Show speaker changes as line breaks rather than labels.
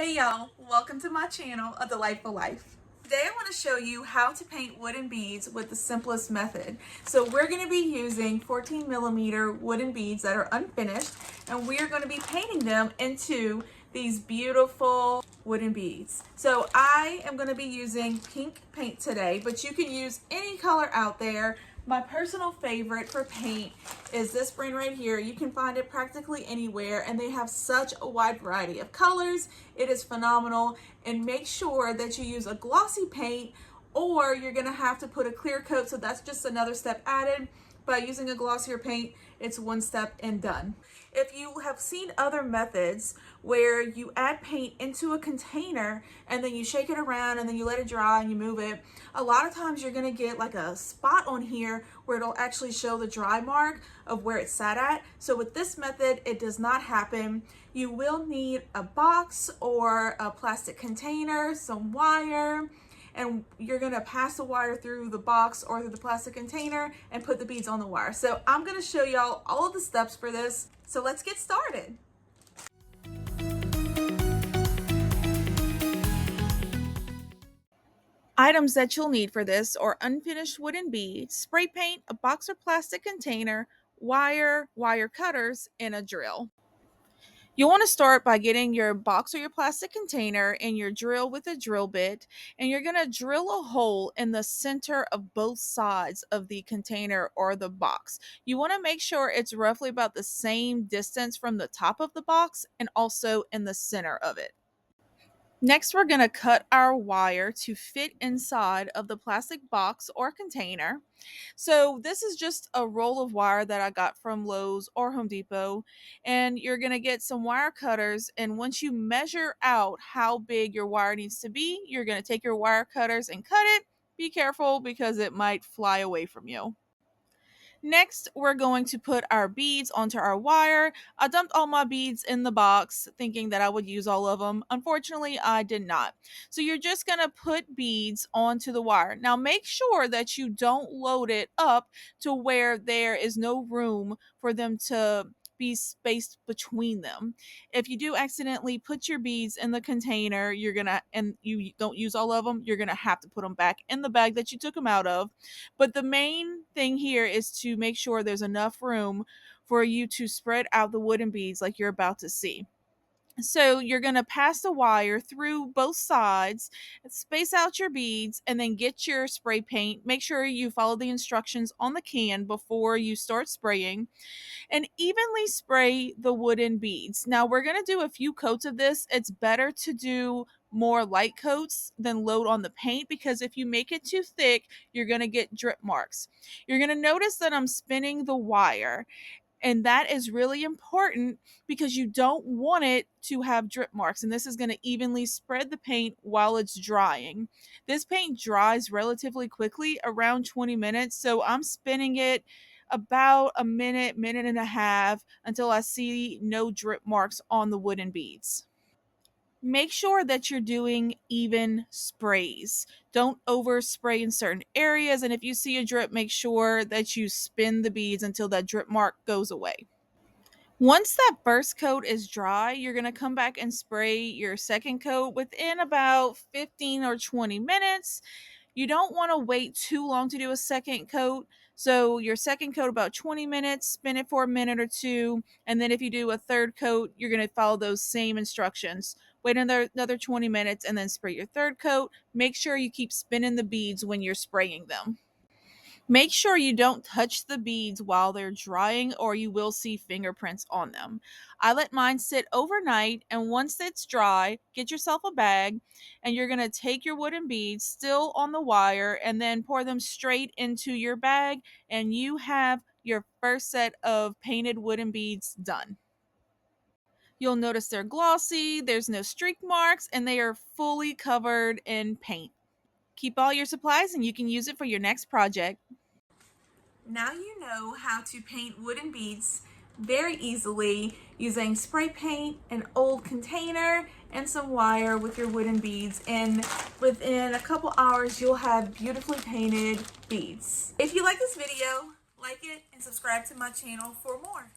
Hey y'all, welcome to my channel, A Delightful Life. Today I want to show you how to paint wooden beads with the simplest method. So we're going to be using 14mm wooden beads that are unfinished, and we're going to be painting them into these beautiful wooden beads. So I am going to be using pink paint today, but you can use any color out there. My personal favorite for paint is this brand right here. You can find it practically anywhere, and they have such a wide variety of colors. It is phenomenal. And make sure that you use a glossy paint, or you're gonna have to put a clear coat, so that's just another step added. By using a glossier paint, it's one step and done. If you have seen other methods where you add paint into a container and then you shake it around and then you let it dry and you move it, a lot of times you're gonna get like a spot on here where it'll actually show the dry mark of where it sat at. So with this method, it does not happen. You will need a box or a plastic container, some wire, and you're gonna pass the wire through the box or through the plastic container and put the beads on the wire. So I'm gonna show y'all all of the steps for this. So let's get started. Items that you'll need for this are unfinished wooden beads, spray paint, a box or plastic container, wire cutters, and a drill. You'll want to start by getting your box or your plastic container and your drill with a drill bit, and you're going to drill a hole in the center of both sides of the container or the box. You want to make sure it's roughly about the same distance from the top of the box and also in the center of it. Next, we're going to cut our wire to fit inside of the plastic box or container. So this is just a roll of wire that I got from Lowe's or Home Depot, and you're going to get some wire cutters, and once you measure out how big your wire needs to be, you're going to take your wire cutters and cut it. Be careful because it might fly away from you. Next, we're going to put our beads onto our wire. I dumped all my beads in the box thinking that I would use all of them. Unfortunately, I did not. So you're just going to put beads onto the wire. Now make sure that you don't load it up to where there is no room for them to be spaced between them. If you do accidentally put your beads in the container, and you don't use all of them, you're gonna have to put them back in the bag that you took them out of. But the main thing here is to make sure there's enough room for you to spread out the wooden beads like you're about to see. So you're going to pass the wire through both sides, space out your beads, and then get your spray paint. Make sure you follow the instructions on the can before you start spraying, and evenly spray the wooden beads. Now we're going to do a few coats of this. It's better to do more light coats than load on the paint, because if you make it too thick, you're going to get drip marks. You're going to notice that I'm spinning the wire, and that is really important because you don't want it to have drip marks. And this is going to evenly spread the paint while it's drying. This paint dries relatively quickly, around 20 minutes. So I'm spinning it about a minute, minute and a half, until I see no drip marks on the wooden beads. Make sure that you're doing even sprays. Don't overspray in certain areas, and if you see a drip, make sure that you spin the beads until that drip mark goes away. Once that first coat is dry, you're going to come back and spray your second coat within about 15 or 20 minutes. You don't want to wait too long to do a second coat. So your second coat about 20 minutes, spin it for a minute or two, and then if you do a third coat, you're going to follow those same instructions. Wait another 20 minutes and then spray your third coat. Make sure you keep spinning the beads when you're spraying them. Make sure you don't touch the beads while they're drying, or you will see fingerprints on them. I let mine sit overnight, and once it's dry, get yourself a bag, and you're going to take your wooden beads still on the wire and then pour them straight into your bag, and you have your first set of painted wooden beads done. You'll notice they're glossy, there's no streak marks, and they are fully covered in paint. Keep all your supplies and you can use it for your next project. Now you know how to paint wooden beads very easily using spray paint, an old container, and some wire with your wooden beads, and within a couple hours you'll have beautifully painted beads. If you like this video, like it and subscribe to my channel for more.